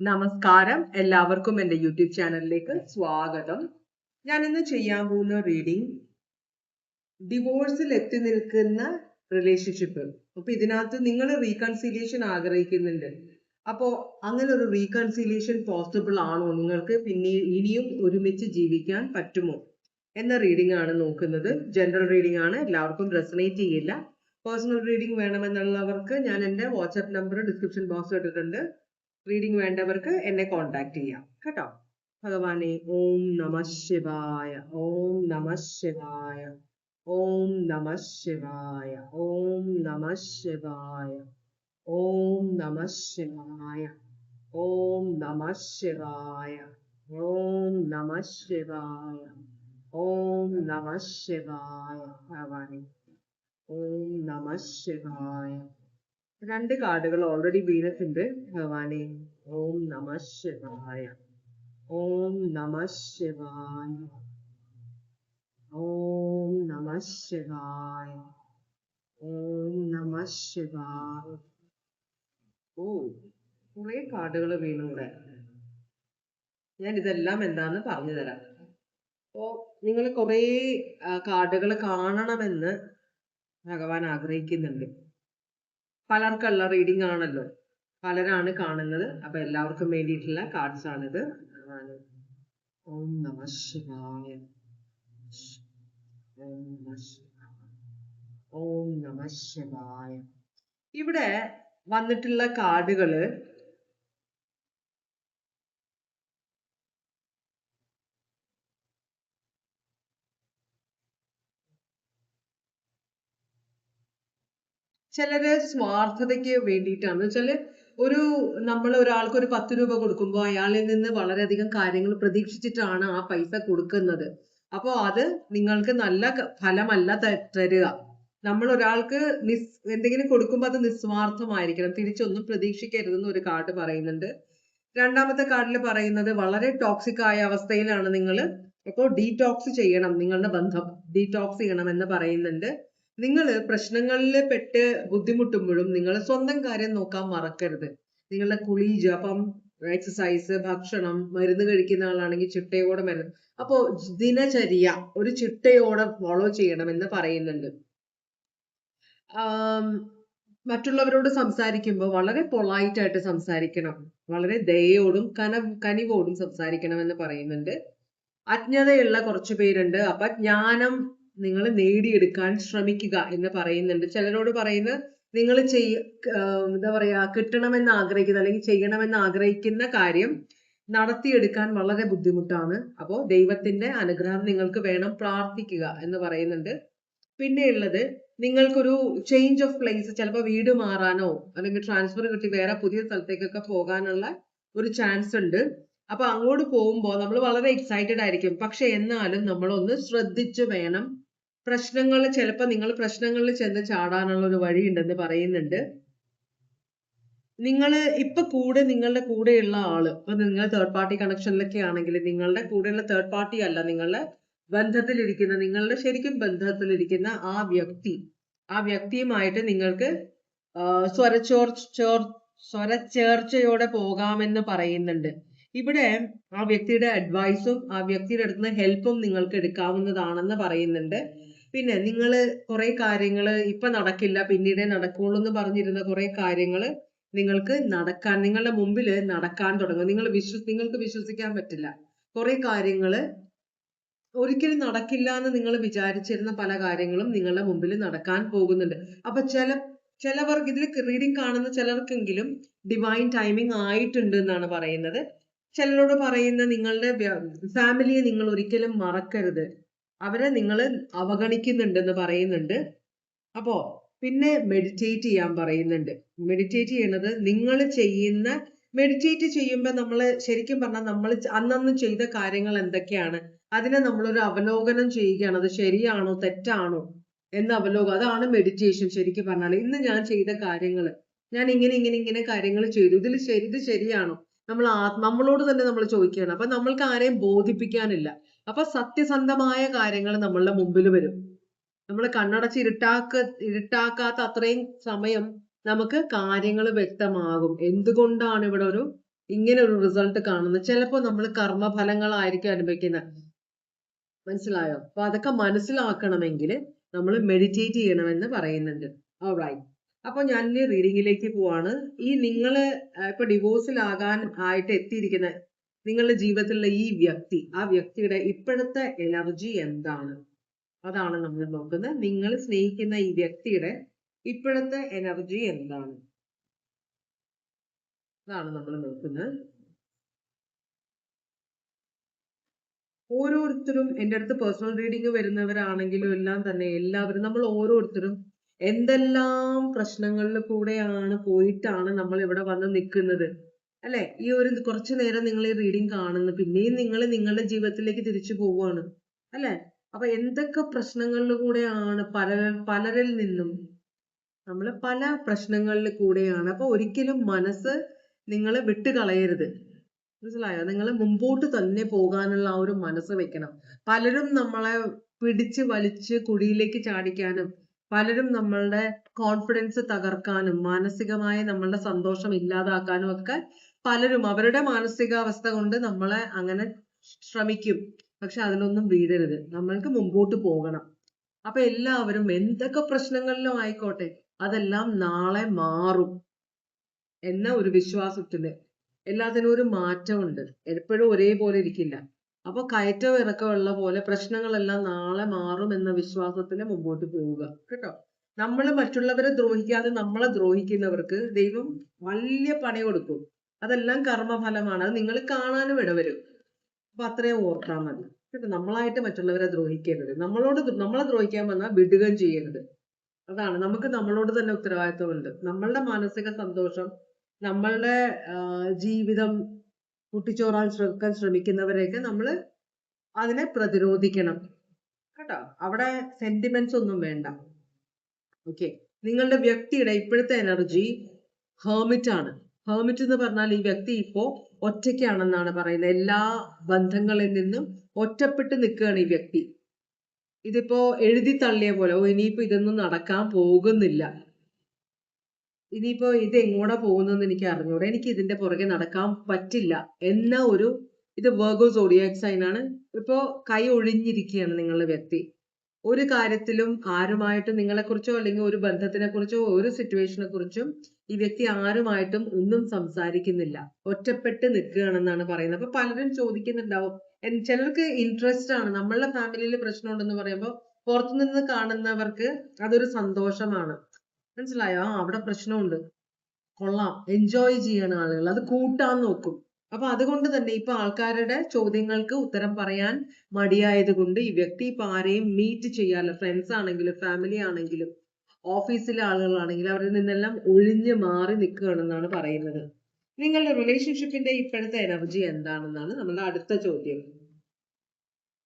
നമസ്കാരം, എല്ലാവർക്കും എൻ്റെ യൂട്യൂബ് ചാനലിലേക്ക് സ്വാഗതം. ഞാൻ ഇന്ന് ചെയ്യാൻ പോകുന്ന റീഡിംഗ് ഡിവോഴ്സിൽ എത്തി നിൽക്കുന്ന റിലേഷൻഷിപ്പ്. അപ്പൊ ഇതിനകത്ത് നിങ്ങൾ റീകൺസിലിയേഷൻ ആഗ്രഹിക്കുന്നുണ്ട്. അപ്പോൾ അങ്ങനെ ഒരു റീകൺസിലിയേഷൻ പോസിബിൾ ആണോ? നിങ്ങൾക്ക് പിന്നെ ഇനിയും ഒരുമിച്ച് ജീവിക്കാൻ പറ്റുമോ എന്ന റീഡിംഗ് ആണ് നോക്കുന്നത്. ജനറൽ റീഡിംഗ് ആണ്, എല്ലാവർക്കും റെസണേറ്റ് ചെയ്യില്ല. പേഴ്സണൽ റീഡിംഗ് വേണമെന്നുള്ളവർക്ക് ഞാൻ എൻ്റെ വാട്സ്ആപ്പ് നമ്പർ ഡിസ്ക്രിപ്ഷൻ ബോക്സ് ഇട്ടിട്ടുണ്ട്. റീഡിംഗ് വേണ്ടവർക്ക് എന്നെ കോൺടാക്ട് ചെയ്യാം കേട്ടോ. ഭഗവാനെ, ഓം നമ ശിവായ, ഓം നമ ശിവായ, ഓം നമ ശിവായ, ഓം നമ ശിവായ, ഓം നമ ശിവായ, ഓം നമ ശിവായ, ഓം നമ ശിവായ, ഓം നമ ശിവായ. ഭഗവാനെ, ഓം നമ ശിവായ. രണ്ട് കാർഡുകൾ ഓൾറെഡി വീണിട്ടുണ്ട്. ഭഗവാനെ, ഓം നമ ശിവായ, ഓം നമ ശിവായ, ഓം നമ ശിവായ, ഓം നമ ശിവായ. ഓ, കുറെ കാർഡുകൾ വീണൂടെ. ഞാൻ ഇതെല്ലാം എന്താന്ന് പറഞ്ഞു തരാം. അപ്പോ നിങ്ങൾ കുറെ കാർഡുകൾ കാണണമെന്ന് ഭഗവാൻ ആഗ്രഹിക്കുന്നുണ്ട്. പലർക്കുള്ള റീഡിംഗ് ആണല്ലോ, പലരാണ് കാണുന്നത്. അപ്പൊ എല്ലാവർക്കും വേണ്ടിയിട്ടുള്ള കാർഡ്സ് ആണിത്. ഓം നമ ശിവായ, ഓം നമ ശിവായ, ഓം നമ ശിവായ. ഇവിടെ വന്നിട്ടുള്ള കാർഡുകള് ചിലര് സ്വാർത്ഥതയ്ക്ക് വേണ്ടിയിട്ടാണ്. വെച്ചാല് നമ്മൾ ഒരാൾക്ക് ഒരു 10 രൂപ കൊടുക്കുമ്പോൾ അയാളിൽ നിന്ന് വളരെയധികം കാര്യങ്ങൾ പ്രതീക്ഷിച്ചിട്ടാണ് ആ പൈസ കൊടുക്കുന്നത്. അപ്പൊ അത് നിങ്ങൾക്ക് നല്ല ഫലമല്ല തരിക. നമ്മൾ ഒരാൾക്ക് എന്തെങ്കിലും കൊടുക്കുമ്പോൾ അത് നിസ്വാർത്ഥമായിരിക്കണം, തിരിച്ചൊന്നും പ്രതീക്ഷിക്കരുതെന്ന് ഒരു കാർഡ് പറയുന്നുണ്ട്. രണ്ടാമത്തെ കാർഡിൽ പറയുന്നത് വളരെ ടോക്സിക് ആയ അവസ്ഥയിലാണ് നിങ്ങൾ, അപ്പോൾ ഡീടോക്സ് ചെയ്യണം, നിങ്ങളുടെ ബന്ധം ഡീടോക്സ് ചെയ്യണം എന്ന് പറയുന്നുണ്ട്. നിങ്ങൾ പ്രശ്നങ്ങളിൽ പെട്ട് ബുദ്ധിമുട്ടുമ്പോഴും നിങ്ങൾ സ്വന്തം കാര്യം നോക്കാൻ മറക്കരുത്. നിങ്ങളുടെ കുളി, ജപം, എക്സസൈസ്, ഭക്ഷണം, മരുന്ന് കഴിക്കുന്ന ആളാണെങ്കിൽ ചിട്ടയോടെ മരുന്ന്, അപ്പോ ദിനചര്യ ഒരു ചിട്ടയോടെ ഫോളോ ചെയ്യണം എന്ന് പറയുന്നുണ്ട്. മറ്റുള്ളവരോട് സംസാരിക്കുമ്പോൾ വളരെ പൊളൈറ്റ് ആയിട്ട് സംസാരിക്കണം, വളരെ ദയയോടും കനിവോടും സംസാരിക്കണം എന്ന് പറയുന്നുണ്ട്. അജ്ഞതയുള്ള കുറച്ചു പേരുണ്ട്, അപ്പൊ ജ്ഞാനം നിങ്ങൾ നേടിയെടുക്കാൻ ശ്രമിക്കുക എന്ന് പറയുന്നുണ്ട്. ചിലരോട് പറയുന്നത് നിങ്ങൾ എന്താ പറയാ, കിട്ടണമെന്ന് ആഗ്രഹിക്കുന്ന അല്ലെങ്കിൽ ചെയ്യണമെന്ന് ആഗ്രഹിക്കുന്ന കാര്യം നടത്തിയെടുക്കാൻ വളരെ ബുദ്ധിമുട്ടാണ്. അപ്പോൾ ദൈവത്തിന്റെ അനുഗ്രഹം നിങ്ങൾക്ക് വേണം, പ്രാർത്ഥിക്കുക എന്ന് പറയുന്നുണ്ട്. പിന്നെയുള്ളത്, നിങ്ങൾക്കൊരു ചേഞ്ച് ഓഫ് പ്ലേസ്, ചിലപ്പോൾ വീട് മാറാനോ അല്ലെങ്കിൽ ട്രാൻസ്ഫർ കിട്ടി വേറെ പുതിയ സ്ഥലത്തേക്കൊക്കെ പോകാനുള്ള ഒരു ചാൻസ് ഉണ്ട്. അപ്പൊ അങ്ങോട്ട് പോകുമ്പോൾ നമ്മൾ വളരെ എക്സൈറ്റഡ് ആയിരിക്കും. പക്ഷെ എന്നാലും നമ്മളൊന്ന് ശ്രദ്ധിച്ചു വേണം. ചിലപ്പോൾ നിങ്ങൾ പ്രശ്നങ്ങളിൽ ചെന്ന് ചാടാനുള്ള ഒരു വഴി ഉണ്ടെന്ന് പറയുന്നുണ്ട്. നിങ്ങൾ ഇപ്പൊ നിങ്ങളുടെ കൂടെയുള്ള ആള്, ഇപ്പൊ നിങ്ങൾ തേർഡ് പാർട്ടി കണക്ഷനിലൊക്കെ ആണെങ്കിൽ നിങ്ങളുടെ കൂടെയുള്ള തേർഡ് പാർട്ടി അല്ല, നിങ്ങളുടെ ബന്ധത്തിലിരിക്കുന്ന, നിങ്ങളുടെ ശരിക്കും ബന്ധത്തിലിരിക്കുന്ന ആ വ്യക്തിയുമായിട്ട് നിങ്ങൾക്ക് സ്വരച്ചേർച്ചയോടെ പോകാമെന്ന് പറയുന്നുണ്ട്. ഇവിടെ ആ വ്യക്തിയുടെ അഡ്വൈസും ആ വ്യക്തിയുടെ അടുത്തുനിന്ന് ഹെൽപ്പും നിങ്ങൾക്ക് എടുക്കാവുന്നതാണെന്ന് പറയുന്നുണ്ട്. പിന്നെ നിങ്ങൾ കുറെ കാര്യങ്ങൾ ഇപ്പൊ നടക്കില്ല പിന്നീടേ നടക്കുള്ളൂ എന്ന് പറഞ്ഞിരുന്ന കുറെ കാര്യങ്ങൾ നിങ്ങൾക്ക് നിങ്ങളുടെ മുമ്പിൽ നടക്കാൻ തുടങ്ങും. നിങ്ങൾക്ക് വിശ്വസിക്കാൻ പറ്റില്ല. കുറെ കാര്യങ്ങൾ ഒരിക്കലും നടക്കില്ല എന്ന് നിങ്ങൾ വിചാരിച്ചിരുന്ന പല കാര്യങ്ങളും നിങ്ങളുടെ മുമ്പിൽ നടക്കാൻ പോകുന്നുണ്ട്. അപ്പൊ ചിലവർക്ക് ഇതിൽ റീഡിംഗ് കാണുന്ന ചിലർക്കെങ്കിലും ഡിവൈൻ ടൈമിംഗ് ആയിട്ടുണ്ട് എന്നാണ് പറയുന്നത്. ചിലരോട് പറയുന്ന, നിങ്ങളുടെ ഫാമിലിയെ നിങ്ങൾ ഒരിക്കലും മറക്കരുത്, അവരെ നിങ്ങൾ അവഗണിക്കുന്നുണ്ടെന്ന് പറയുന്നുണ്ട്. അപ്പോ പിന്നെ മെഡിറ്റേറ്റ് ചെയ്യാൻ പറയുന്നുണ്ട്. മെഡിറ്റേറ്റ് ചെയ്യുന്നത് മെഡിറ്റേറ്റ് ചെയ്യുമ്പോൾ നമ്മൾ ശരിക്കും പറഞ്ഞാൽ നമ്മൾ അന്നന്ന് ചെയ്ത കാര്യങ്ങൾ എന്തൊക്കെയാണ് അതിനെ നമ്മളൊരു അവലോകനം ചെയ്യുകയാണ്. അത് ശരിയാണോ തെറ്റാണോ എന്ന അവലോകനം, അതാണ് മെഡിറ്റേഷൻ. ശരിക്കും പറഞ്ഞാൽ ഇന്ന് ഞാൻ ചെയ്ത കാര്യങ്ങൾ, ഞാൻ ഇങ്ങനെ കാര്യങ്ങൾ ചെയ്തു, ഇത് ശരിയാണോ, നമ്മളോട് തന്നെ നമ്മൾ ചോദിക്കുകയാണ്. അപ്പൊ നമ്മൾക്ക് ആരെയും ബോധിപ്പിക്കാനില്ല. അപ്പൊ സത്യസന്ധമായ കാര്യങ്ങൾ നമ്മളുടെ മുമ്പിൽ വരും. നമ്മൾ കണ്ണടച്ച് ഇരുട്ടാക്കാത്ത അത്രയും സമയം നമുക്ക് കാര്യങ്ങൾ വ്യക്തമാകും. എന്തുകൊണ്ടാണ് ഇവിടെ ഒരു ഇങ്ങനെ ഒരു റിസൾട്ട് കാണുന്നത്. ചിലപ്പോൾ നമ്മൾ കർമ്മഫലങ്ങളായിരിക്കും അനുഭവിക്കുന്നത്. മനസ്സിലായോ? അപ്പൊ അതൊക്കെ മനസ്സിലാക്കണമെങ്കിൽ നമ്മൾ മെഡിറ്റേറ്റ് ചെയ്യണമെന്ന് പറയുന്നുണ്ട്. ഓൾറൈറ്റ്. അപ്പൊ ഞാൻ റീഡിങ്ങിലേക്ക് പോവാണ്. ഈ നിങ്ങള് ഇപ്പൊ ഡിവോഴ്സിലാകാൻ ആയിട്ട് എത്തിയിരിക്കുന്ന നിങ്ങളുടെ ജീവിതത്തിലുള്ള ഈ വ്യക്തി, ആ വ്യക്തിയുടെ ഇപ്പോഴത്തെ എനർജി എന്താണ്? അതാണ് നമ്മൾ നോക്കുന്നത്. നിങ്ങൾ സ്നേഹിക്കുന്ന ഈ വ്യക്തിയുടെ ഇപ്പോഴത്തെ എനർജി എന്താണ്? അതാണ് നമ്മൾ നോക്കുന്നത്. ഓരോരുത്തരും എൻ്റെ അടുത്ത് പേഴ്സണൽ റീഡിംഗ് വരുന്നവരാണെങ്കിലും എല്ലാം തന്നെ എല്ലാവരും നമ്മൾ ഓരോരുത്തരും എന്തെല്ലാം പ്രശ്നങ്ങളിൽ കൂടെയാണ് പോയിട്ടാണ് നമ്മൾ ഇവിടെ വന്ന് നിൽക്കുന്നത്, അല്ലെ? ഈ ഒരു കുറച്ചു നേരം നിങ്ങൾ ഈ റീഡിംഗ് കാണുന്നു, പിന്നെയും നിങ്ങൾ നിങ്ങളുടെ ജീവിതത്തിലേക്ക് തിരിച്ചു പോവുകയാണ്, അല്ലെ? അപ്പൊ എന്തൊക്കെ പ്രശ്നങ്ങളിൽ കൂടെയാണ് പലരിൽ നിന്നും നമ്മൾ പല പ്രശ്നങ്ങളിൽ കൂടെയാണ്. അപ്പൊ ഒരിക്കലും മനസ്സ് നിങ്ങൾ വിട്ടുകളയരുത്. മനസ്സിലായോ? നിങ്ങൾ മുമ്പോട്ട് തന്നെ പോകാനുള്ള ആ ഒരു മനസ്സ് വെക്കണം. പലരും നമ്മളെ പിടിച്ച് വലിച്ച് കുഴിയിലേക്ക് ചാടിക്കാനും പലരും നമ്മളുടെ കോൺഫിഡൻസ് തകർക്കാനും മാനസികമായ നമ്മളുടെ സന്തോഷം ഇല്ലാതാക്കാനും ഒക്കെ പലരും അവരുടെ മാനസികാവസ്ഥ കൊണ്ട് നമ്മളെ അങ്ങനെ ശ്രമിക്കും. പക്ഷെ അതിലൊന്നും വീഴരുത്. നമ്മൾക്ക് മുമ്പോട്ട് പോകണം. അപ്പൊ എല്ലാവരും എന്തൊക്കെ പ്രശ്നങ്ങളിലും ആയിക്കോട്ടെ അതെല്ലാം നാളെ മാറും എന്ന ഒരു വിശ്വാസത്തില് എല്ലാത്തിനും ഒരു മാറ്റമുണ്ട്. എപ്പോഴും ഒരേപോലെ ഇരിക്കില്ല. അപ്പൊ കയറ്റവും ഇറക്കമുള്ള പോലെ പ്രശ്നങ്ങളെല്ലാം നാളെ മാറും എന്ന വിശ്വാസത്തിന് മുമ്പോട്ട് പോവുക കേട്ടോ. നമ്മൾ മറ്റുള്ളവരെ ദ്രോഹിക്കാതെ നമ്മളെ ദ്രോഹിക്കുന്നവർക്ക് ദൈവം വലിയ പണി കൊടുക്കും. അതെല്ലാം കർമ്മഫലമാണ്. അത് നിങ്ങൾ കാണാനും ഇടവരും. അപ്പൊ അത്രയും ഓർത്താൽ മതി കേട്ടോ. നമ്മളായിട്ട് മറ്റുള്ളവരെ ദ്രോഹിക്കരുത്. നമ്മളെ ദ്രോഹിക്കാൻ വന്നാൽ വിടുകയും ചെയ്യരുത്. അതാണ് നമുക്ക് നമ്മളോട് തന്നെ ഉത്തരവാദിത്വമുണ്ട്. നമ്മളുടെ മാനസിക സന്തോഷം, നമ്മളുടെ ജീവിതം കുട്ടിച്ചോറാൻ ശ്രമിക്കുന്നവരെയൊക്കെ നമ്മൾ അതിനെ പ്രതിരോധിക്കണം കേട്ടോ. അവിടെ സെന്റിമെന്റ്സ് ഒന്നും വേണ്ട. ഓക്കെ. നിങ്ങളുടെ വ്യക്തിയുടെ ഇപ്പോഴത്തെ എനർജി ഹെർമിറ്റ് ആണ്. ഹെർമിറ്റ് എന്ന് പറഞ്ഞാൽ ഈ വ്യക്തി ഇപ്പോ ഒറ്റയ്ക്കാണെന്നാണ് പറയുന്നത്. എല്ലാ ബന്ധങ്ങളിൽ നിന്നും ഒറ്റപ്പെട്ട് നിൽക്കുകയാണ് ഈ വ്യക്തി. ഇതിപ്പോ എഴുതി തള്ളിയ പോലെ, ഇനിയിപ്പോ ഇതൊന്നും നടക്കാൻ പോകുന്നില്ല, ഇനിയിപ്പോ ഇത് എങ്ങോട്ടാ പോകുന്നതെന്ന് എനിക്ക് അറിഞ്ഞൂടെ, എനിക്ക് ഇതിന്റെ പുറകെ നടക്കാൻ പറ്റില്ല എന്ന ഒരു ഇത് വെർഗോ സോഡിയാക് സൈൻ ആണ്. ഇപ്പോ കൈ ഒഴിഞ്ഞിരിക്കുകയാണ് നിങ്ങളുടെ വ്യക്തി. ഒരു കാര്യത്തിലും ആരുമായിട്ടും നിങ്ങളെക്കുറിച്ചോ അല്ലെങ്കിൽ ഒരു ബന്ധത്തിനെ കുറിച്ചോ ഒരു സിറ്റുവേഷനെ കുറിച്ചും ഈ വ്യക്തി ആരുമായിട്ടും ഒന്നും സംസാരിക്കുന്നില്ല, ഒറ്റപ്പെട്ട് നിൽക്കുകയാണെന്നാണ് പറയുന്നത്. അപ്പൊ പലരും ചോദിക്കുന്നുണ്ടാവും, ചിലർക്ക് ഇൻട്രസ്റ്റ് ആണ്. നമ്മളുടെ ഫാമിലിയിൽ പ്രശ്നമുണ്ടെന്ന് പറയുമ്പോൾ പുറത്തുനിന്ന് കാണുന്നവർക്ക് അതൊരു സന്തോഷമാണ്. മനസ്സിലായോ? അവിടെ പ്രശ്നമുണ്ട്, കൊള്ളാം, എൻജോയ് ചെയ്യണ ആളുകൾ, അത് കൂട്ടാൻ നോക്കും. അപ്പൊ അതുകൊണ്ട് തന്നെ ഇപ്പൊ ആൾക്കാരുടെ ചോദ്യങ്ങൾക്ക് ഉത്തരം പറയാൻ മടിയായത് കൊണ്ട് ഈ വ്യക്തി ഇപ്പൊ ആരെയും മീറ്റ് ചെയ്യാറില്ല. ഫ്രണ്ട്സ് ആണെങ്കിലും ഫാമിലി ആണെങ്കിലും ഓഫീസിലെ ആളുകളാണെങ്കിലും അവരിൽ നിന്നെല്ലാം ഒഴിഞ്ഞു മാറി നിൽക്കുകയാണെന്നാണ് പറയുന്നത്. നിങ്ങളുടെ റിലേഷൻഷിപ്പിന്റെ ഇപ്പോഴത്തെ എനർജി എന്താണെന്നാണ് നമ്മളുടെ അടുത്ത ചോദ്യം.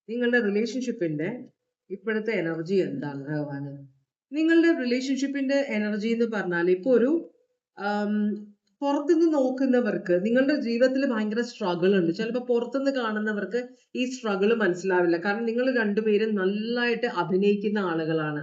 നിങ്ങളുടെ റിലേഷൻഷിപ്പിന്റെ ഇപ്പോഴത്തെ എനർജി എന്താണ് ഭഗവാന്? നിങ്ങളുടെ റിലേഷൻഷിപ്പിന്റെ എനർജി എന്ന് പറഞ്ഞാൽ ഇപ്പൊ ഒരു പുറത്തുനിന്ന് നോക്കുന്നവർക്ക് നിങ്ങളുടെ ജീവിതത്തിൽ ഭയങ്കര സ്ട്രഗിൾ ഉണ്ട്. ചിലപ്പോൾ പുറത്തുനിന്ന് കാണുന്നവർക്ക് ഈ സ്ട്രഗിൾ മനസ്സിലാവില്ല. കാരണം നിങ്ങൾ രണ്ടുപേരും നന്നായിട്ട് അഭിനയിക്കുന്ന ആളുകളാണ്,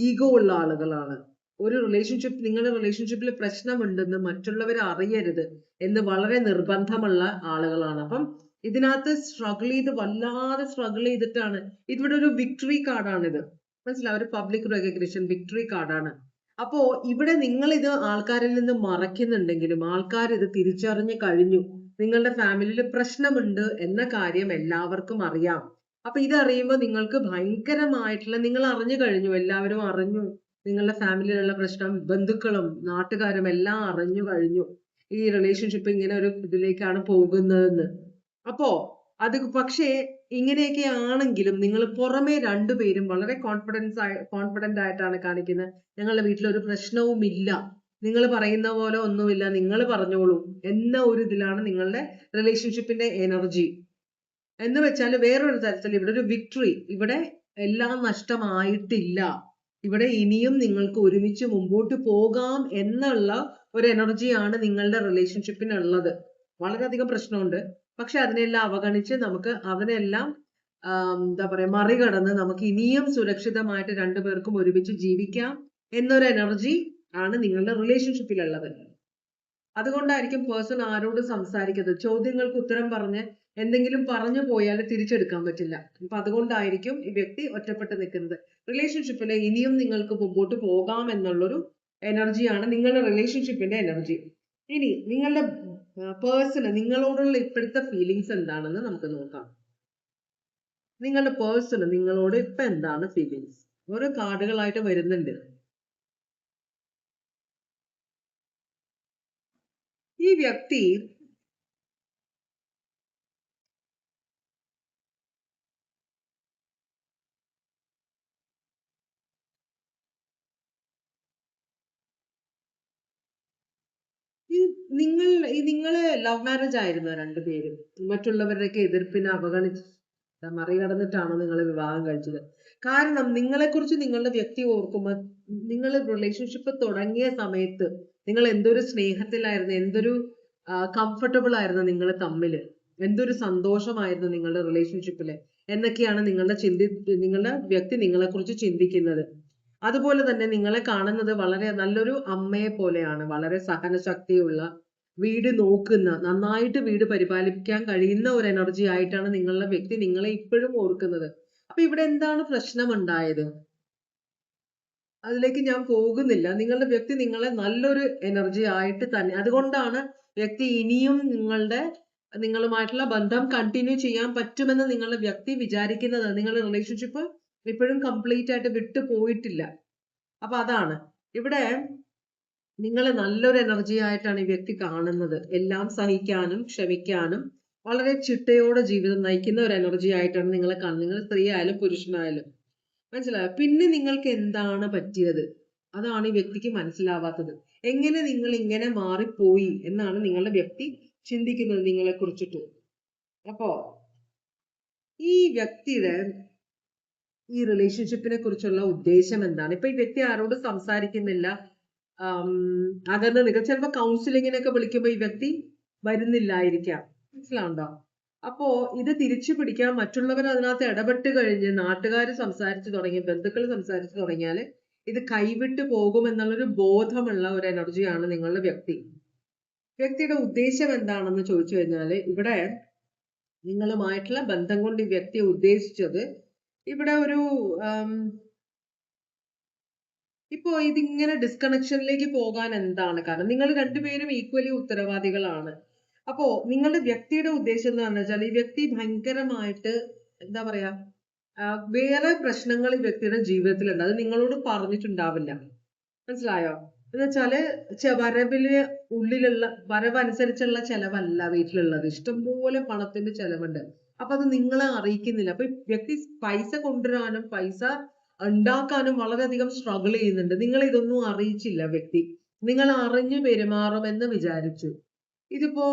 ഈഗോ ഉള്ള ആളുകളാണ്. ഒരു റിലേഷൻഷിപ്പ്, നിങ്ങളുടെ റിലേഷൻഷിപ്പിൽ പ്രശ്നമുണ്ടെന്ന് മറ്റുള്ളവർ അറിയരുത് എന്ന് വളരെ നിർബന്ധമുള്ള ആളുകളാണ്. അപ്പം ഇതിനകത്ത് സ്ട്രഗിൾ ചെയ്ത് വല്ലാതെ സ്ട്രഗിൾ ചെയ്തിട്ടാണ്. ഇവിടെ ഒരു വിക്ടറി കാർഡാണിത്. മനസ്സിലാവും? ഒരു പബ്ലിക് റെക്കഗ്നിഷൻ വിക്ടറി കാർഡാണ്. അപ്പോ ഇവിടെ നിങ്ങൾ ഇത് ആൾക്കാരിൽ നിന്ന് മറയ്ക്കുന്നുണ്ടെങ്കിലും ആൾക്കാർ ഇത് തിരിച്ചറിഞ്ഞു കഴിഞ്ഞു. നിങ്ങളുടെ ഫാമിലിയിൽ പ്രശ്നമുണ്ട് എന്ന കാര്യം എല്ലാവർക്കും അറിയാം. അപ്പൊ ഇതറിയുമ്പോൾ നിങ്ങൾക്ക് ഭയങ്കരമായിട്ടുള്ള, നിങ്ങൾ അറിഞ്ഞു കഴിഞ്ഞു, എല്ലാവരും അറിഞ്ഞു നിങ്ങളുടെ ഫാമിലിയിലുള്ള പ്രശ്നം, ബന്ധുക്കളും നാട്ടുകാരും എല്ലാം അറിഞ്ഞു കഴിഞ്ഞു ഈ റിലേഷൻഷിപ്പ് ഇങ്ങനെ ഒരു ഇതിലേക്കാണ് പോകുന്നതെന്ന്. അപ്പോ അത് പക്ഷേ ഇങ്ങനെയൊക്കെ ആണെങ്കിലും നിങ്ങൾ പുറമെ രണ്ടുപേരും വളരെ കോൺഫിഡന്റ് ആയിട്ടാണ് കാണിക്കുന്നത്. ഞങ്ങളുടെ വീട്ടിൽ ഒരു പ്രശ്നവും ഇല്ല, നിങ്ങൾ പറയുന്ന പോലെ ഒന്നുമില്ല, നിങ്ങൾ പറഞ്ഞോളൂ എന്ന ഒരു ഇതിലാണ് നിങ്ങളുടെ റിലേഷൻഷിപ്പിന്റെ എനർജി. എന്ന് വെച്ചാൽ വേറൊരു തരത്തിൽ ഇവിടെ ഒരു വിക്ടറി, ഇവിടെ എല്ലാം നഷ്ടമായിട്ടില്ല, ഇവിടെ ഇനിയും നിങ്ങൾക്ക് ഒരുമിച്ച് മുമ്പോട്ട് പോകാം എന്നുള്ള ഒരു എനർജിയാണ് നിങ്ങളുടെ റിലേഷൻഷിപ്പിനുള്ളത്. വളരെയധികം പ്രശ്നമുണ്ട്, പക്ഷെ അതിനെല്ലാം അവഗണിച്ച് നമുക്ക് അതിനെല്ലാം എന്താ പറയാ മറികടന്ന് നമുക്ക് ഇനിയും സുരക്ഷിതമായിട്ട് രണ്ടുപേർക്കും ഒരുമിച്ച് ജീവിക്കാം എന്നൊരു എനർജി ആണ് നിങ്ങളുടെ റിലേഷൻഷിപ്പിലുള്ളത്. അതുകൊണ്ടായിരിക്കും പേഴ്സൺ ആരോട് സംസാരിക്കുന്നത്. ചോദ്യങ്ങൾക്ക് ഉത്തരം പറഞ്ഞ് എന്തെങ്കിലും പറഞ്ഞു പോയാൽ തിരിച്ചെടുക്കാൻ പറ്റില്ല. അപ്പൊ അതുകൊണ്ടായിരിക്കും ഈ വ്യക്തി ഒറ്റപ്പെട്ട് നിൽക്കുന്നത്. റിലേഷൻഷിപ്പിൽ ഇനിയും നിങ്ങൾക്ക് മുമ്പോട്ട് പോകാം എന്നുള്ളൊരു എനർജിയാണ് നിങ്ങളുടെ റിലേഷൻഷിപ്പിന്റെ എനർജി. ഇനി നിങ്ങളുടെ പേഴ്സണ് നിങ്ങളോടുള്ള ഇപ്പോഴത്തെ ഫീലിങ്സ് എന്താണെന്ന് നമുക്ക് നോക്കാം. നിങ്ങളുടെ പേഴ്സണ് നിങ്ങളോട് ഇപ്പൊ എന്താണ് ഫീലിങ്സ്? ഓരോ കാർഡുകളായിട്ട് വരുന്നുണ്ട്. ഈ വ്യക്തി നിങ്ങള് ലവ് മാരേജ് ആയിരുന്നു രണ്ടുപേരും? മറ്റുള്ളവരുടെയൊക്കെ എതിർപ്പിനെ അവഗണിച്ച് മറികടന്നിട്ടാണോ നിങ്ങൾ വിവാഹം കഴിച്ചത്? കാരണം നിങ്ങളെക്കുറിച്ച് നിങ്ങളുടെ വ്യക്തി ഓർക്കുമ്പോൾ നിങ്ങൾ റിലേഷൻഷിപ്പ് തുടങ്ങിയ സമയത്ത് നിങ്ങൾ എന്തൊരു സ്നേഹത്തിലായിരുന്നു, എന്തൊരു കംഫർട്ടബിൾ ആയിരുന്നു നിങ്ങൾ തമ്മിൽ, എന്തൊരു സന്തോഷമായിരുന്നു നിങ്ങളുടെ റിലേഷൻഷിപ്പില് എന്നൊക്കെയാണ് നിങ്ങളുടെ വ്യക്തി നിങ്ങളെക്കുറിച്ച് ചിന്തിക്കുന്നത്. അതുപോലെ തന്നെ നിങ്ങളെ കാണുന്നത് വളരെ നല്ലൊരു അമ്മയെ പോലെയാണ്. വളരെ സഹനശക്തിയുള്ള, വീട് നോക്കുന്ന, നന്നായിട്ട് വീട് പരിപാലിക്കാൻ കഴിയുന്ന ഒരു എനർജി ആയിട്ടാണ് നിങ്ങളുടെ വ്യക്തി നിങ്ങളെ ഇപ്പോഴും ഓർക്കുന്നത്. അപ്പൊ ഇവിടെ എന്താണ് പ്രശ്നം ഉണ്ടായത്? അതിലേക്ക് ഞാൻ പോകുന്നില്ല. നിങ്ങളുടെ വ്യക്തി നിങ്ങളെ നല്ലൊരു എനർജി ആയിട്ട് തന്നെ, അതുകൊണ്ടാണ് വ്യക്തി ഇനിയും നിങ്ങളുമായിട്ടുള്ള ബന്ധം കണ്ടിന്യൂ ചെയ്യാൻ പറ്റുമെന്ന് നിങ്ങളുടെ വ്യക്തി വിചാരിക്കുന്നത്. നിങ്ങളുടെ റിലേഷൻഷിപ്പ് ഇപ്പോഴും കംപ്ലീറ്റ് ആയിട്ട് വിട്ടു പോയിട്ടില്ല. അപ്പൊ അതാണ് ഇവിടെ നിങ്ങൾ നല്ലൊരു എനർജി ആയിട്ടാണ് ഈ വ്യക്തി കാണുന്നത്. എല്ലാം സഹിക്കാനും ക്ഷമിക്കാനും വളരെ ചിട്ടയോടെ ജീവിതം നയിക്കുന്ന ഒരു എനർജി ആയിട്ടാണ് നിങ്ങളെ കാണുന്നത്. നിങ്ങൾ സ്ത്രീ ആയാലും പുരുഷനായാലും. മനസ്സിലായോ? പിന്നെ നിങ്ങൾക്ക് എന്താണ് പറ്റിയത്? അതാണ് ഈ വ്യക്തിക്ക് മനസ്സിലാവാത്തത്. എങ്ങനെ നിങ്ങൾ ഇങ്ങനെ മാറിപ്പോയി എന്നാണ് നിങ്ങളുടെ വ്യക്തി ചിന്തിക്കുന്നത് നിങ്ങളെ കുറിച്ചിട്ട്. അപ്പോ ഈ വ്യക്തിയുടെ ഈ റിലേഷൻഷിപ്പിനെ കുറിച്ചുള്ള ഉദ്ദേശം എന്താണ്? ഇപ്പൊ ഈ വ്യക്തി ആരോടും സംസാരിക്കുന്നില്ല, അകന്ന് നിൽക്കുക. ചിലപ്പോ കൗൺസിലിങ്ങിനൊക്കെ വിളിക്കുമ്പോ ഈ വ്യക്തി വരുന്നില്ലായിരിക്കാം. മനസ്സിലാവുണ്ടോ? അപ്പോ ഇത് തിരിച്ചു പിടിക്കാൻ മറ്റുള്ളവർ അതിനകത്ത് ഇടപെട്ട് കഴിഞ്ഞ് നാട്ടുകാർ സംസാരിച്ചു തുടങ്ങി, ബന്ധുക്കൾ സംസാരിച്ചു തുടങ്ങിയാൽ ഇത് കൈവിട്ട് പോകുമെന്നുള്ളൊരു ബോധമുള്ള ഒരു എനർജിയാണ് നിങ്ങളുടെ വ്യക്തി. വ്യക്തിയുടെ ഉദ്ദേശം എന്താണെന്ന് ചോദിച്ചു കഴിഞ്ഞാല് ഇവിടെ നിങ്ങളുമായിട്ടുള്ള ബന്ധം കൊണ്ട് ഈ വ്യക്തി ഉദ്ദേശിച്ചത് ഇവിടെ ഒരു ഇപ്പോ ഇതിങ്ങനെ ഡിസ്കണക്ഷനിലേക്ക് പോകാൻ എന്താണ് കാരണം? നിങ്ങൾ രണ്ടുപേരും ഈക്വലി ഉത്തരവാദികളാണ്. അപ്പോ നിങ്ങളുടെ വ്യക്തിയുടെ ഉദ്ദേശം എന്താണെന്ന് വെച്ചാൽ ഈ വ്യക്തി ഭയങ്കരമായിട്ട് എന്താ പറയാ വേറെ പ്രശ്നങ്ങൾ ഈ വ്യക്തിയുടെ ജീവിതത്തിലുണ്ട്. അത് നിങ്ങളോട് പറഞ്ഞിട്ടുണ്ടാവില്ല. മനസ്സിലായോ? എന്ന് വെച്ചാല് വരവില് ഉള്ളിലുള്ള വരവനുസരിച്ചുള്ള ചെലവല്ല വീട്ടിലുള്ളത്. ഇഷ്ടംപോലെ പണത്തിന്റെ ചെലവുണ്ട്. അപ്പൊ അത് നിങ്ങളെ അറിയിക്കുന്നില്ല. അപ്പൊ വ്യക്തി പൈസ കൊണ്ടുവരാനും പൈസ ഉണ്ടാക്കാനും വളരെയധികം സ്ട്രഗിൾ ചെയ്യുന്നുണ്ട്. നിങ്ങൾ ഇതൊന്നും അറിയിച്ചില്ല വ്യക്തി. നിങ്ങൾ അറിഞ്ഞു പെരുമാറുമെന്ന് വിചാരിച്ചു. ഇതിപ്പോ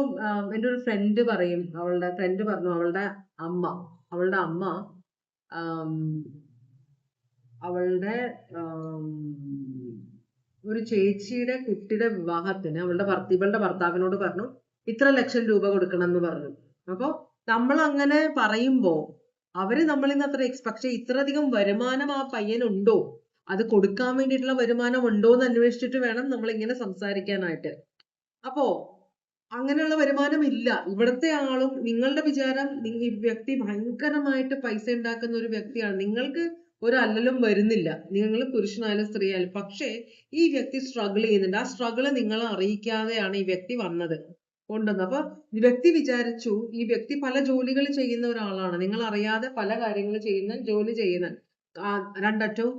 എൻ്റെ ഒരു ഫ്രണ്ട് പറയും, അവളുടെ ഫ്രണ്ട് പറഞ്ഞു അവളുടെ അമ്മ അവളുടെ ഒരു ചേച്ചിയുടെ കുട്ടിയുടെ വിവാഹത്തിന് ഇവളുടെ ഭർത്താവിനോട് പറഞ്ഞു ഇത്ര ലക്ഷം രൂപ കൊടുക്കണം എന്ന് പറഞ്ഞു. അപ്പൊ നമ്മൾ അങ്ങനെ പറയുമ്പോ അവര് നമ്മളിൽ നിന്ന് അത്ര പക്ഷെ ഇത്രയധികം വരുമാനം ആ പയ്യനുണ്ടോ, അത് കൊടുക്കാൻ വേണ്ടിയിട്ടുള്ള വരുമാനം ഉണ്ടോ എന്ന് അന്വേഷിച്ചിട്ട് വേണം നമ്മൾ ഇങ്ങനെ സംസാരിക്കാനായിട്ട്. അപ്പോ അങ്ങനെയുള്ള വരുമാനം ഇല്ല. ഇവിടുത്തെ ആളും നിങ്ങളുടെ വിചാരം ഈ വ്യക്തി ഭയങ്കരമായിട്ട് പൈസ ഉണ്ടാക്കുന്ന ഒരു വ്യക്തിയാണ്. നിങ്ങൾക്ക് ഒരു അല്ലലും വരുന്നില്ല, നിങ്ങൾ പുരുഷനായാലും സ്ത്രീ ആയാലും. പക്ഷേ ഈ വ്യക്തി സ്ട്രഗിൾ ചെയ്യുന്നുണ്ട്. ആ സ്ട്രഗിള് നിങ്ങളെ അറിയിക്കാതെയാണ് ഈ വ്യക്തി കൊണ്ടുവന്നത്. അപ്പൊ വ്യക്തി വിചാരിച്ചു ഈ വ്യക്തി പല ജോലികൾ ചെയ്യുന്ന ഒരാളാണ്. നിങ്ങൾ അറിയാതെ പല കാര്യങ്ങൾ ജോലി ചെയ്യുന്ന രണ്ടറ്റവും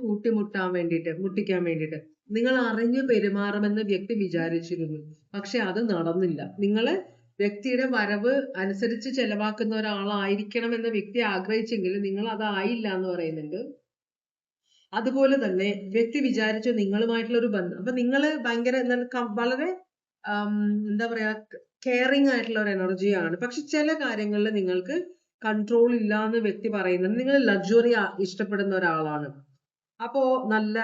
മുട്ടിക്കാൻ വേണ്ടിയിട്ട് നിങ്ങൾ അറിഞ്ഞു പെരുമാറുമെന്ന് വ്യക്തി വിചാരിച്ചിരുന്നു. പക്ഷെ അത് നടന്നില്ല. നിങ്ങള് വ്യക്തിയുടെ വരവ് അനുസരിച്ച് ചെലവാക്കുന്ന ഒരാളായിരിക്കണം എന്ന് വ്യക്തി ആഗ്രഹിച്ചെങ്കിൽ നിങ്ങൾ അതായില്ല എന്ന് പറയുന്നുണ്ട്. അതുപോലെ തന്നെ വ്യക്തി വിചാരിച്ചു നിങ്ങളുമായിട്ടുള്ള ഒരു ബന്ധം. അപ്പൊ നിങ്ങള് ഭയങ്കര വളരെ എന്താ പറയാ കെയറിങ് ആയിട്ടുള്ള ഒരു എനർജിയാണ്. പക്ഷെ ചില കാര്യങ്ങളിൽ നിങ്ങൾക്ക് കൺട്രോൾ ഇല്ല എന്ന് വ്യക്തി പറയുന്നത്. നിങ്ങൾ ലക്ഷറി ഇഷ്ടപ്പെടുന്ന ഒരാളാണ്. അപ്പോ നല്ല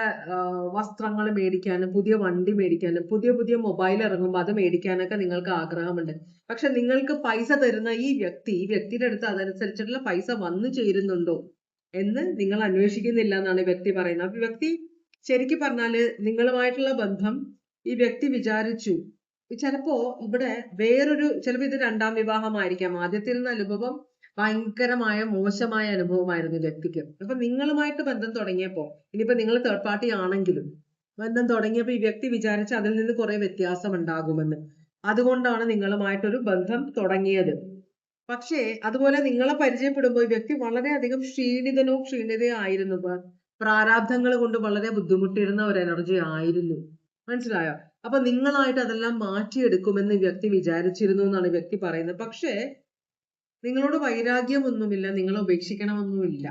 വസ്ത്രങ്ങൾ മേടിക്കാനും പുതിയ വണ്ടി മേടിക്കാനും പുതിയ പുതിയ മൊബൈൽ ഇറങ്ങുമ്പോൾ അത് മേടിക്കാനൊക്കെ നിങ്ങൾക്ക് ആഗ്രഹമുണ്ട്. പക്ഷെ നിങ്ങൾക്ക് പൈസ തരുന്ന ഈ വ്യക്തിയുടെ അടുത്ത് അതനുസരിച്ചിട്ടുള്ള പൈസ വന്നു ചേരുന്നുണ്ടോ എന്ന് നിങ്ങൾ അന്വേഷിക്കുന്നില്ല എന്നാണ് ഈ വ്യക്തി പറയുന്നത്. അപ്പൊ വ്യക്തി ശരിക്കും പറഞ്ഞാല് നിങ്ങളുമായിട്ടുള്ള ബന്ധം ഈ വ്യക്തി വിചാരിച്ചു ചിലപ്പോ ഇവിടെ ചിലപ്പോ ഇത് രണ്ടാം വിവാഹമായിരിക്കാം. ആദ്യത്തിൽ നിന്ന് അനുഭവം ഭയങ്കരമായ മോശമായ അനുഭവമായിരുന്നു വ്യക്തിക്ക്. അപ്പൊ നിങ്ങളുമായിട്ട് ബന്ധം തുടങ്ങിയപ്പോ, ഇനിയിപ്പോ നിങ്ങൾ തേർഡ് പാർട്ടി ആണെങ്കിലും ബന്ധം തുടങ്ങിയപ്പോ ഈ വ്യക്തി വിചാരിച്ച അതിൽ നിന്ന് കുറെ വ്യത്യാസം ഉണ്ടാകുമെന്ന്. അതുകൊണ്ടാണ് നിങ്ങളുമായിട്ടൊരു ബന്ധം തുടങ്ങിയത്. പക്ഷേ അതുപോലെ നിങ്ങളെ പരിചയപ്പെടുമ്പോൾ ഈ വ്യക്തി വളരെയധികം ക്ഷീണിതയോ ആയിരുന്നു. പ്രാരാബ്ധങ്ങൾ കൊണ്ട് വളരെ ബുദ്ധിമുട്ടിയിരുന്ന ഒരു എനർജി ആയിരുന്നു. മനസ്സിലായോ? അപ്പൊ നിങ്ങളായിട്ട് അതെല്ലാം മാറ്റിയെടുക്കുമെന്ന് ഈ വ്യക്തി വിചാരിച്ചിരുന്നു എന്നാണ് ഈ വ്യക്തി പറയുന്നത്. പക്ഷേ നിങ്ങളോട് വൈരാഗ്യമൊന്നുമില്ല, നിങ്ങളെ ഉപേക്ഷിക്കണമൊന്നുമില്ല.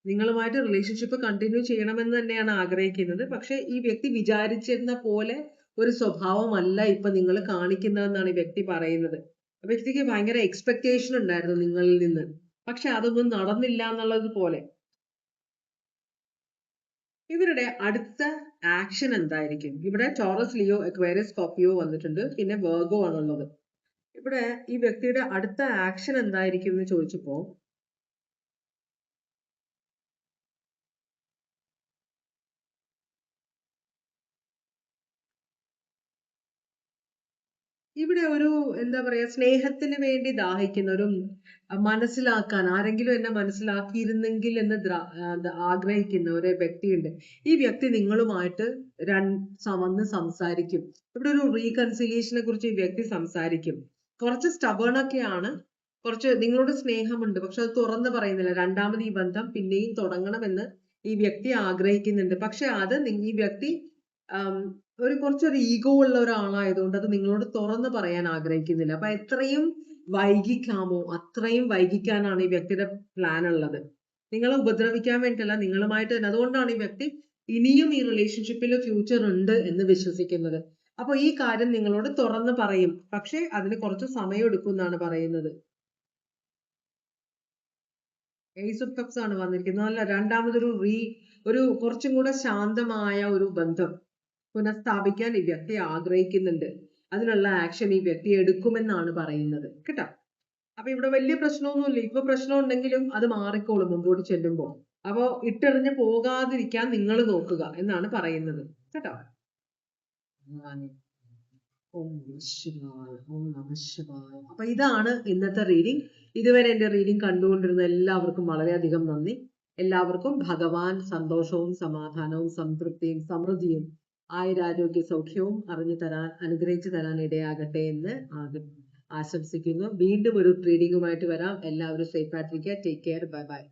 നിങ്ങളുമായിട്ട് റിലേഷൻഷിപ്പ് കണ്ടിന്യൂ ചെയ്യണമെന്ന് തന്നെയാണ് ആഗ്രഹിക്കുന്നത്. പക്ഷെ ഈ വ്യക്തി വിചാരിച്ചിരുന്ന പോലെ ഒരു സ്വഭാവമല്ല ഇപ്പൊ നിങ്ങൾ കാണിക്കുന്നതെന്നാണ് ഈ വ്യക്തി പറയുന്നത്. വ്യക്തിക്ക് ഭയങ്കര എക്സ്പെക്ടേഷൻ ഉണ്ടായിരുന്നു നിങ്ങളിൽ നിന്ന്. പക്ഷെ അതൊന്നും നടന്നില്ല എന്നുള്ളത് പോലെ. ഇവരുടെ അടുത്ത ആക്ഷൻ എന്തായിരിക്കും? ഇവിടെ ടോറസ്, ലിയോ, അക്വേറിയസ്, സ്കോർപിയോ വന്നിട്ടുണ്ട്. പിന്നെ വെർഗോ ആണുള്ളത്. ഇവിടെ ഈ വ്യക്തിയുടെ അടുത്ത ആക്ഷൻ എന്തായിരിക്കും എന്ന് ചോദിച്ചപ്പോ ഇവിടെ എന്താ പറയാ, സ്നേഹത്തിന് വേണ്ടി ദാഹിക്കുന്ന മനസ്സിലാക്കാൻ, ആരെങ്കിലും എന്നെ മനസ്സിലാക്കിയിരുന്നെങ്കിൽ എന്ന് ആഗ്രഹിക്കുന്ന ഒരു വ്യക്തിയുണ്ട്. ഈ വ്യക്തി നിങ്ങളുമായിട്ട് വന്ന് സംസാരിക്കും. ഇവിടെ ഒരു റീകൺസിലിയേഷനെ കുറിച്ച് ഈ വ്യക്തി സംസാരിക്കും. കുറച്ച് സ്റ്റബേൺ ഒക്കെയാണ്, കുറച്ച് നിങ്ങളോട് സ്നേഹമുണ്ട്, പക്ഷെ അത് തുറന്ന് പറയുന്നില്ല. രണ്ടാമത് ഈ ബന്ധം പിന്നെയും തുടങ്ങണമെന്ന് ഈ വ്യക്തി ആഗ്രഹിക്കുന്നുണ്ട്. പക്ഷെ അത് ഈ വ്യക്തി കുറച്ചൊരു ഈഗോ ഉള്ള ഒരാളായതുകൊണ്ട് അത് നിങ്ങളോട് തുറന്ന് പറയാൻ ആഗ്രഹിക്കുന്നില്ല. അപ്പൊ എത്രയും വൈകിക്കാമോ അത്രയും വൈകിക്കാനാണ് ഈ വ്യക്തിയുടെ പ്ലാൻ ഉള്ളത്. നിങ്ങളെ ഉപദ്രവിക്കാൻ വേണ്ടിയിട്ടല്ല, നിങ്ങളുമായിട്ട് തന്നെ. അതുകൊണ്ടാണ് ഈ വ്യക്തി ഇനിയും ഈ റിലേഷൻഷിപ്പിൽ ഫ്യൂച്ചർ ഉണ്ട് എന്ന് വിശ്വസിക്കുന്നത്. അപ്പൊ ഈ കാര്യം നിങ്ങളോട് തുറന്ന് പറയും, പക്ഷെ അതിന് കുറച്ച് സമയം എടുക്കും എന്നാണ് പറയുന്നത്. ഏസ് ഓഫ് കപ്സ് ആണ് വന്നിരിക്കുന്നത്. അല്ല, രണ്ടാമതൊരു കുറച്ചും കൂടെ ശാന്തമായ ഒരു ബന്ധം പുനഃസ്ഥാപിക്കാൻ ഈ വ്യക്തി ആഗ്രഹിക്കുന്നുണ്ട്. അതിനുള്ള ആക്ഷൻ ഈ വ്യക്തി എടുക്കുമെന്നാണ് പറയുന്നത് കേട്ടോ. അപ്പൊ ഇവിടെ വലിയ പ്രശ്നമൊന്നുമില്ല. ഇപ്പൊ പ്രശ്നം ഉണ്ടെങ്കിലും അത് മാറിക്കോളും മുമ്പോട്ട് ചെല്ലുമ്പോ. അപ്പൊ ഇട്ടെറിഞ്ഞ് പോകാതിരിക്കാൻ നിങ്ങൾ നോക്കുക എന്നാണ് പറയുന്നത് കേട്ടോ. ഓം ശിവായ, ഓം നമഃ ശിവായ. അപ്പൊ ഇതാണ് ഇന്നത്തെ റീഡിംഗ്. ഇതുവരെ എന്റെ റീഡിംഗ് കണ്ടുകൊണ്ടിരുന്ന എല്ലാവർക്കും വളരെയധികം നന്ദി. എല്ലാവർക്കും ഭഗവാൻ സന്തോഷവും സമാധാനവും സംതൃപ്തിയും സമൃദ്ധിയും ആയുരാരോഗ്യ സൗഖ്യവും അനുഗ്രഹിച്ചു തരാൻ ഇടയാകട്ടെ എന്ന് ആശംസിക്കുന്നു. വീണ്ടും ഒരു റീഡിംഗുമായിട്ട് വരാം. എല്ലാവരും സേഫ് ആയിട്ടിരിക്കുക. Take care. Bye bye.